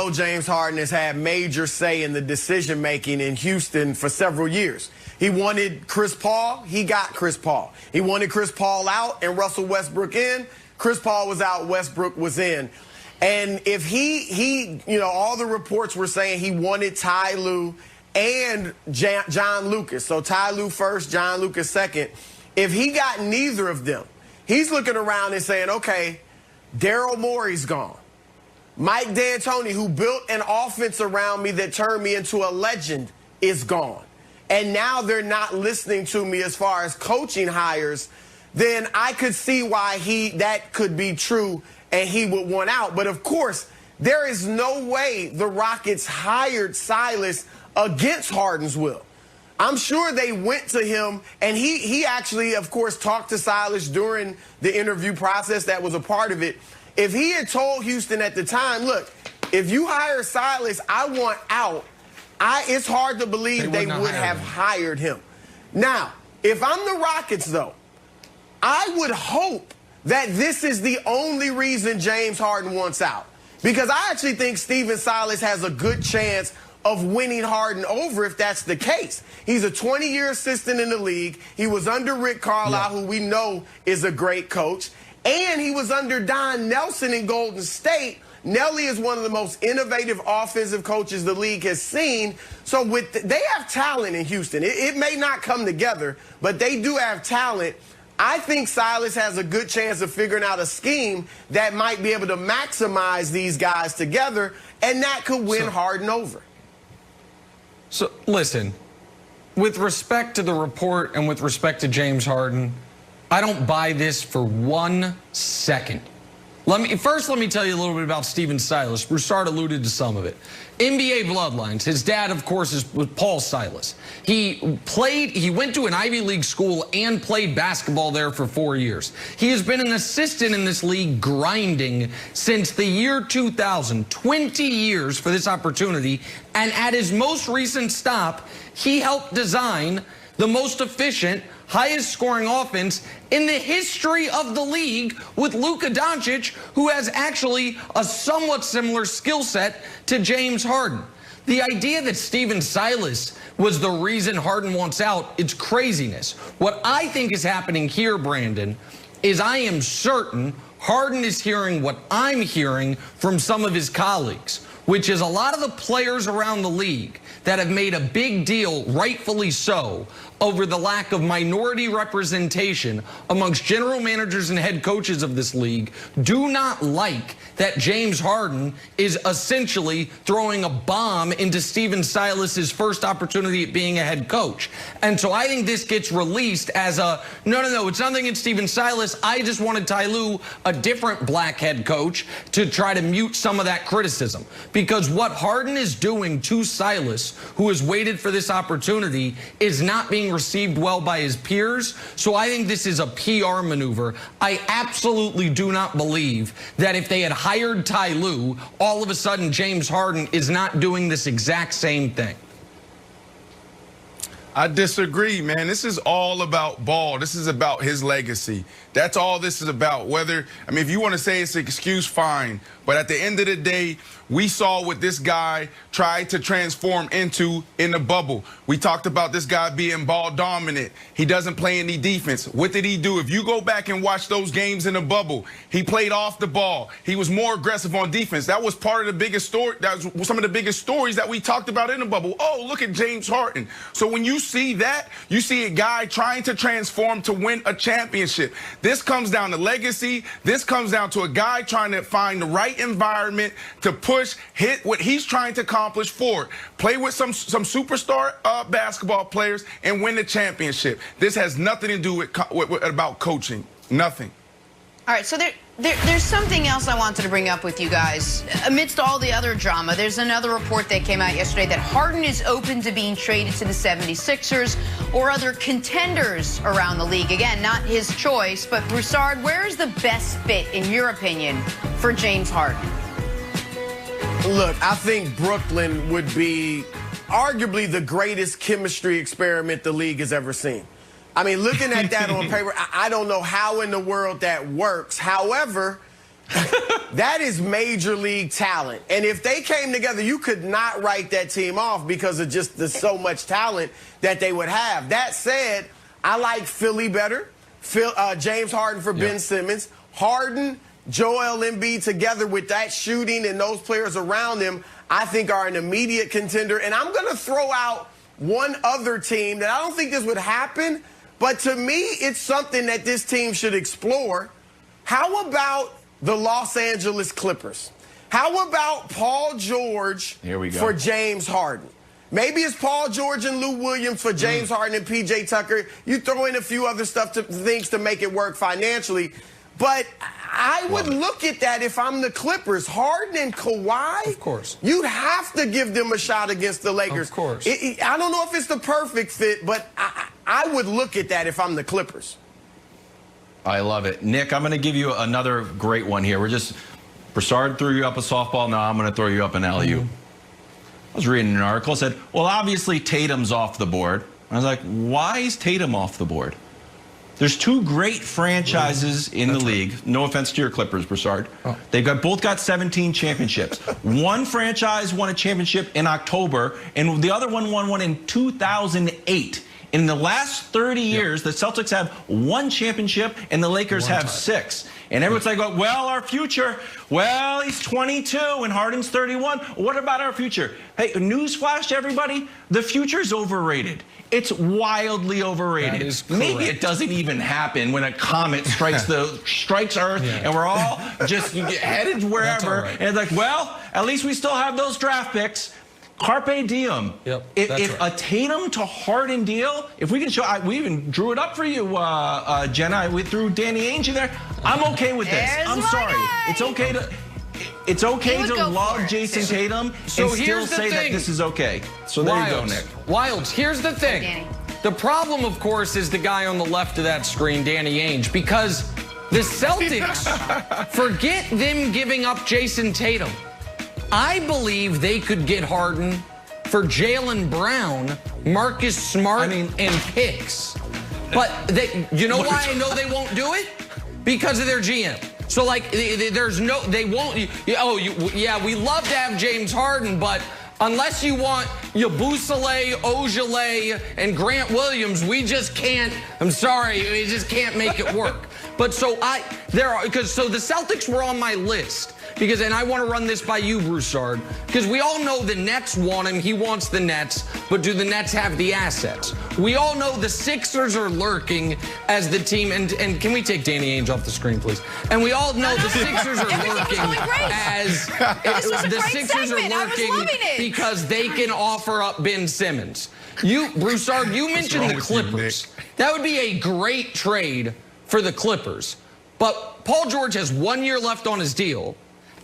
know James Harden has had major say in the decision-making in Houston for several years. He wanted Chris Paul. He got Chris Paul. He wanted Chris Paul out and Russell Westbrook in. Chris Paul was out, Westbrook was in. And if all the reports were saying he wanted Ty Lue and John Lucas. So Ty Lue first, John Lucas second. If he got neither of them, he's looking around and saying, okay, Daryl Morey's gone. Mike D'Antoni, who built an offense around me that turned me into a legend, is gone. And now they're not listening to me as far as coaching hires. Then I could see why that could be true and he would want out. But of course, there is no way the Rockets hired Silas against Harden's will. I'm sure they went to him, and he actually, of course, talked to Silas during the interview process. That was a part of it. If he had told Houston at the time, look, if you hire Silas, I want out, it's hard to believe they would have hired him. Now, if I'm the Rockets, though, I would hope that this is the only reason James Harden wants out. Because I actually think Stephen Silas has a good chance of winning Harden over if that's the case. He's a 20-year assistant in the league. He was under Rick Carlisle, who we know is a great coach. And he was under Don Nelson in Golden State. Nelly is one of the most innovative offensive coaches the league has seen. So they have talent in Houston. It may not come together, but they do have talent. I think Silas has a good chance of figuring out a scheme that might be able to maximize these guys together, and that could win Harden over. So, listen, with respect to the report and with respect to James Harden, I don't buy this for 1 second. First, let me tell you a little bit about Stephen Silas. Broussard alluded to some of it. NBA bloodlines. His dad, of course, is Paul Silas. He went to an Ivy League school and played basketball there for 4 years. He has been an assistant in this league grinding since the year 2000, 20 years for this opportunity. And at his most recent stop, he helped design the most efficient, highest scoring offense in the history of the league with Luka Doncic, who has actually a somewhat similar skill set to James Harden. The idea that Stephen Silas was the reason Harden wants out, it's craziness. What I think is happening here, Brandon, is I am certain Harden is hearing what I'm hearing from some of his colleagues, which is a lot of the players around the league that have made a big deal, rightfully so, over the lack of minority representation amongst general managers and head coaches of this league do not like that James Harden is essentially throwing a bomb into Stephen Silas's first opportunity at being a head coach. And so I think this gets released as a, no, it's nothing in Stephen Silas. I just wanted Ty Lue, a different black head coach, to try to mute some of that criticism. Because what Harden is doing to Silas, who has waited for this opportunity, is not being received well by his peers. So I think this is a PR maneuver. I absolutely do not believe that if they had hired Ty Lue, all of a sudden James Harden is not doing this exact same thing. I disagree, man. This is all about ball. This is about his legacy. That's all this is about. If you want to say it's an excuse, fine. But at the end of the day, we saw what this guy tried to transform into in the bubble. We talked about this guy being ball dominant. He doesn't play any defense. What did he do? If you go back and watch those games in the bubble, he played off the ball. He was more aggressive on defense. That was part of the biggest story. That was some of the biggest stories that we talked about in the bubble. Oh, look at James Harden. So when you see that, you see a guy trying to transform to win a championship. This comes down to legacy. This comes down to a guy trying to find the right environment to push, hit what he's trying to accomplish for. Play with some superstar basketball players and win the championship. This has nothing to do with about coaching. Nothing. All right, so there's something else I wanted to bring up with you guys. Amidst all the other drama, there's another report that came out yesterday that Harden is open to being traded to the 76ers or other contenders around the league. Again, not his choice, but Broussard, where is the best fit, in your opinion, for James Harden? Look, I think Brooklyn would be arguably the greatest chemistry experiment the league has ever seen. I mean, looking at that on paper, I don't know how in the world that works. However, That is major league talent. And if they came together, you could not write that team off because of just the so much talent that they would have. That said, I like Philly better. James Harden for Ben Simmons. Harden, Joel Embiid together with that shooting and those players around them, I think are an immediate contender. And I'm going to throw out one other team that I don't think this would happen, but to me, it's something that this team should explore. How about the Los Angeles Clippers? How about Paul George for James Harden? Maybe it's Paul George and Lou Williams for James Harden and P.J. Tucker. You throw in a few other things to make it work financially. But I would look at that if I'm the Clippers. Harden and Kawhi, of course, you'd have to give them a shot against the Lakers. Of course. I don't know if it's the perfect fit, but I would look at that if I'm the Clippers. I love it. Nick, I'm going to give you another great one here. Broussard threw you up a softball. Now I'm going to throw you up an alley-oop. I was reading an article. It said, well, obviously Tatum's off the board. I was like, why is Tatum off the board? There's two great franchises in the league. No offense to your Clippers, Broussard. They've both got 17 championships. One franchise won a championship in October, and the other one won one in 2008. In the last 30 years, the Celtics have one championship, and the Lakers have 6. And everyone's like, well, our future, well, he's 22 and Harden's 31. What about our future? Hey, newsflash to everybody, the future's overrated. It's wildly overrated. That is correct. Maybe it doesn't even happen when a comet strikes Earth and we're all just headed wherever. And it's like, well, at least we still have those draft picks. Carpe diem. If a Tatum to Harden deal, if we can show, we even drew it up for you, Jenna. We threw Danny Ainge in there. I'm okay with this. I'm sorry. It's okay to love Jason Tatum and still say that this is okay. So there you go, Nick. Wilds, here's the thing. The problem, of course, is the guy on the left of that screen, Danny Ainge, because the Celtics, forget them giving up Jason Tatum. I believe they could get Harden for Jaylen Brown, Marcus Smart, and picks. But you know why I know they won't do it? Because of their GM. So, like, they won't. We love to have James Harden, but unless you want Yabusele, Ojale, and Grant Williams, we just can't. I'm sorry, we just can't make it work. But so the Celtics were on my list. And I want to run this by you, Broussard, because we all know the Nets want him. He wants the Nets, but do the Nets have the assets? We all know the Sixers are lurking as the team, and can we take Danny Ainge off the screen, please? And we all know the Sixers are lurking as the Sixers are lurking because they can offer up Ben Simmons. Broussard, you mentioned the Clippers. That would be a great trade for the Clippers, but Paul George has 1 year left on his deal.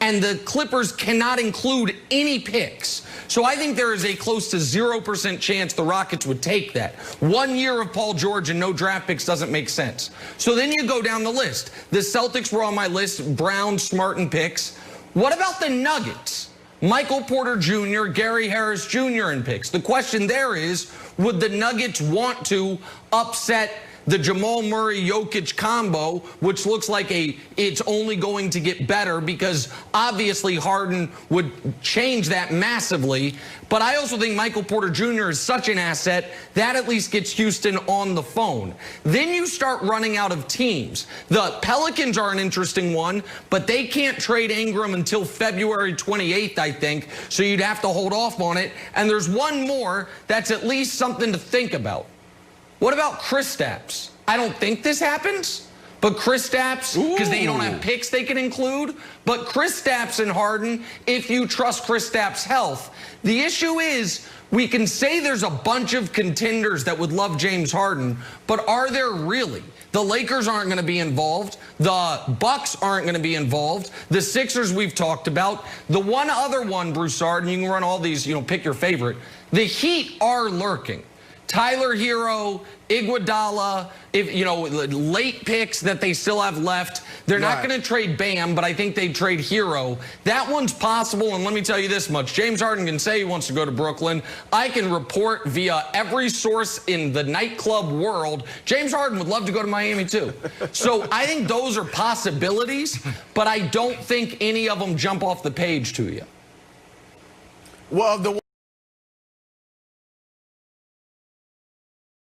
And the Clippers cannot include any picks. So I think there is a close to 0% chance the Rockets would take that. 1 year of Paul George and no draft picks doesn't make sense. So then you go down the list. The Celtics were on my list, Brown, Smart, and picks. What about the Nuggets? Michael Porter Jr., Gary Harris Jr. in picks. The question there is, would the Nuggets want to upset the Jamal Murray-Jokic combo, which looks like it's only going to get better because obviously Harden would change that massively. But I also think Michael Porter Jr. is such an asset that at least gets Houston on the phone. Then you start running out of teams. The Pelicans are an interesting one, but they can't trade Ingram until February 28th, I think. So you'd have to hold off on it. And there's one more that's at least something to think about. What about Kristaps? I don't think this happens, but Kristaps, because they don't have picks they can include, but Kristaps and Harden, if you trust Kristaps' health. The issue is, we can say there's a bunch of contenders that would love James Harden, but are there really? The Lakers aren't going to be involved. The Bucks aren't going to be involved. The Sixers we've talked about. The one other one, Broussard, and you can run all these, pick your favorite. The Heat are lurking. Tyler Hero, Iguodala, if late picks that they still have left. They're not going to trade Bam, but I think they'd trade Hero. That one's possible, and let me tell you this much. James Harden can say he wants to go to Brooklyn. I can report via every source in the nightclub world, James Harden would love to go to Miami too. So I think those are possibilities, but I don't think any of them jump off the page to you. Well, the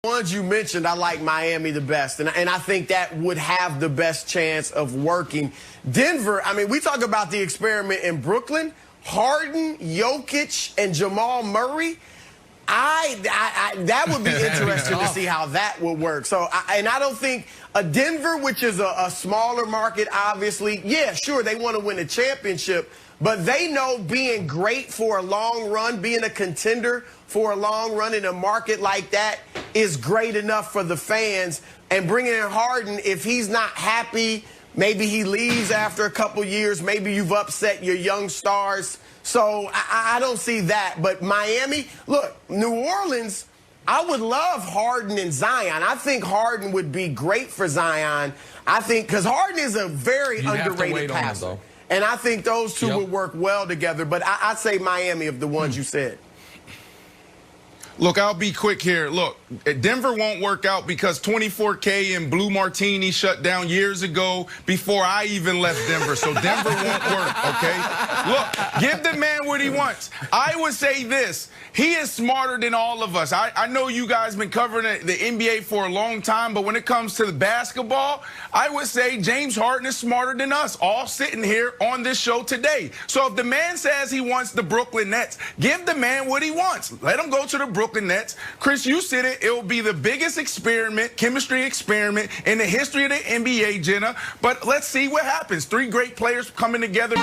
ones you mentioned, I like Miami the best, and I think that would have the best chance of working. Denver, I mean, we talk about the experiment in Brooklyn. Harden, Jokic, and Jamal Murray, that would be interesting to see how that would work. So, I don't think Denver, which is a smaller market, obviously, yeah, sure, they want to win a championship, but they know being great for a long run, being a contender for a long run in a market like that is great enough for the fans. And bringing in Harden, if he's not happy, maybe he leaves after a couple years. Maybe you've upset your young stars. So I don't see that. But Miami, look, New Orleans, I would love Harden and Zion. I think Harden would be great for Zion. I think because Harden is a very underrated passer. And I think those two would work well together. But I'd say Miami of the ones you said. Look, I'll be quick here. Look, Denver won't work out because 24K and Blue Martini shut down years ago before I even left Denver. So Denver won't work, okay? Look, give the man what he wants. I would say this. He is smarter than all of us. I know you guys been covering the NBA for a long time, but when it comes to the basketball, I would say James Harden is smarter than us, all sitting here on this show today. So if the man says he wants the Brooklyn Nets, give the man what he wants. Let him go to the Brooklyn Nets. Chris, you said it. It will be the biggest experiment, chemistry experiment in the history of the NBA, Jenna. But let's see what happens. 3 great players coming together.